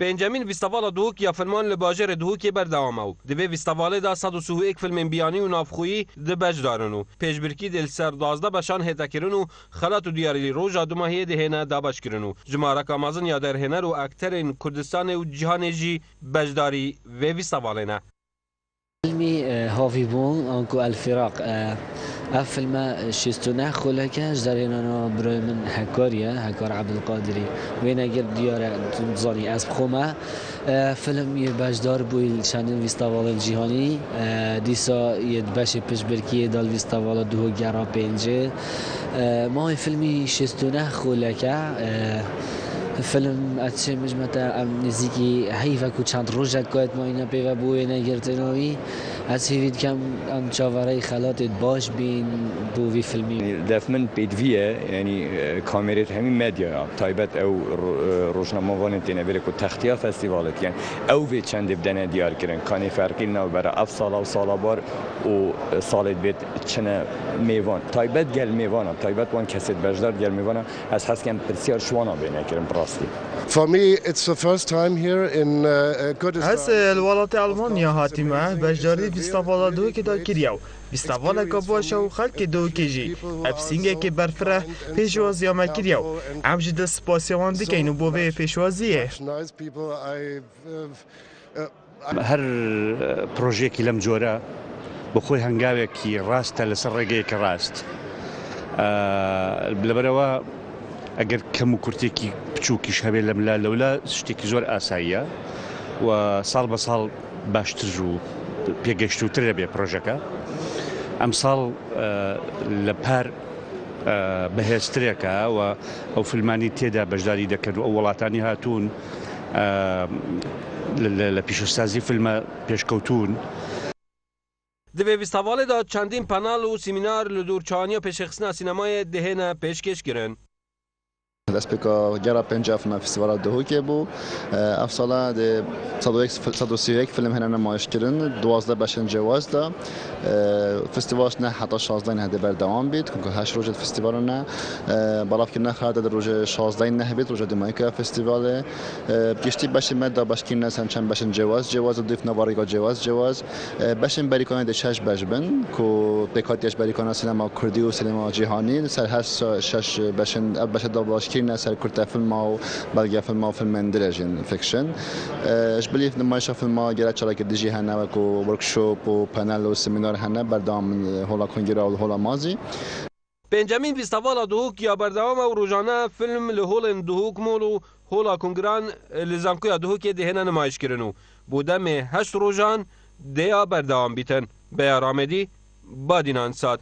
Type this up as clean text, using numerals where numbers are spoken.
پنجمین فستیوال دهوک یا فیلمان لباجر دهوکی بردوام او. دوی فستیوال دا 131 فیلم بیانی و نافخویی دبج دارن و پیشبرکی دل سر 12 بشان هتا کرن و خلات و دیاری روزا دو ماهی دهنا دابش کرن و جماره کامازن یا در هنر و اکترین کردستان و جهان جی بجداری و فستیوالنا. فيلمي هافي بون انكو الفراق فيلم شيستونه خلكه جدارين انا برای من هكار عبد القادري وين اگر ديار زاني اسب خومه فيلم يبجدار بويل چندین فستیوال الجهاني ديسا يدبش پشبركي دال فستیوال دو گرا پنجه ما فيلمي شيستونه خلكه فیلم اتش مجموعه نزدیکی حیفه که چند روزت کات ما اینا پیو بوی نگرتناوی از هیچ کم ام چاوره خالات باش بین بوی فیلمی. دفمن پیدویه یعنی کامرات همین مدیا تایبت او روشنامه وانتینه بره که تختیا فستیوالت یعنی او به چند بدن دیار کردن کانی فرقی نه برای اف سالا و سالا بار و سالت بیت چنه میوان تایبت گل میوانه تایبت وان کسید بجدار گل میوانه از حس کم بسیار شوانا بینه کردن براستی. For me, it's the first time here in Kurdistan. هس الولايات ألمانيا هاتمة بجداري فستیوال دو که دا کریو فستیوال که باشه و خلق دو کیجی افسینگه که برفره پیشوازی هم کریو امجد سپاسیوان دیگه بوه پیشوازیه هر پروژه لم جورا بخوي هنگاوی کی راست لسر رگه که راست لبروا اگر کم کرتێکی بچووکیش هەبێت لە ملا لەولا شتێکی زۆر ئاساییە و ساڵ بە ساڵ باشتر و پێگەشتوتر دەبێت پرۆژەکە ئەم ساڵ لە پار بەهێزترێکە و ئەو فیلمانی تێدا بەشداری دەکەن و ئەو وڵاتانی هاتوون لە پیشەسازی فیلمە پێشکەوتون. دوی فستیوال دا چندین پانل و سیمینار لدورچانی و پیشخصنا سینمای دهنا پیشکش کردن. دست بکا گرا پنج فیلم فستیوال دهوکی بو افساله ده 131 فیلم هنر نمایش کردن 12 بشن جواز دا فستیوالش نه حتی 16 نه بر دوام بید که 8 روز فستیوال نه بالاف که نه خرد در روز 16 نه بید روز دمایک فستیوال گشتی بشن مد باش که نه چند بشن جواز دیف نواریگا جواز بشن بریکان ده 6 بجبن که بکاتیش بریکان سینما کردی و سینما جهانی سر هر 6 بشن باش نه سر کرده فیلم و بلگه فیلم و فیلم درجین فیکشن اش بلیف نمایش فیلم ها گرد چرا که دیجی هنه و کو ورکشاپ و پنل و سمینار هنه بردام هولا کنگیرا و هولا مازی. پنجمین فستیوال دهوک یا بردوام و روزانه فیلم لهول دهوک مولو هولا کنگران لزانکوی دهوک دهنه نمایش کردنو بودم 8 روزان دیا بردوام بیتن به آرامدی بادینان سات.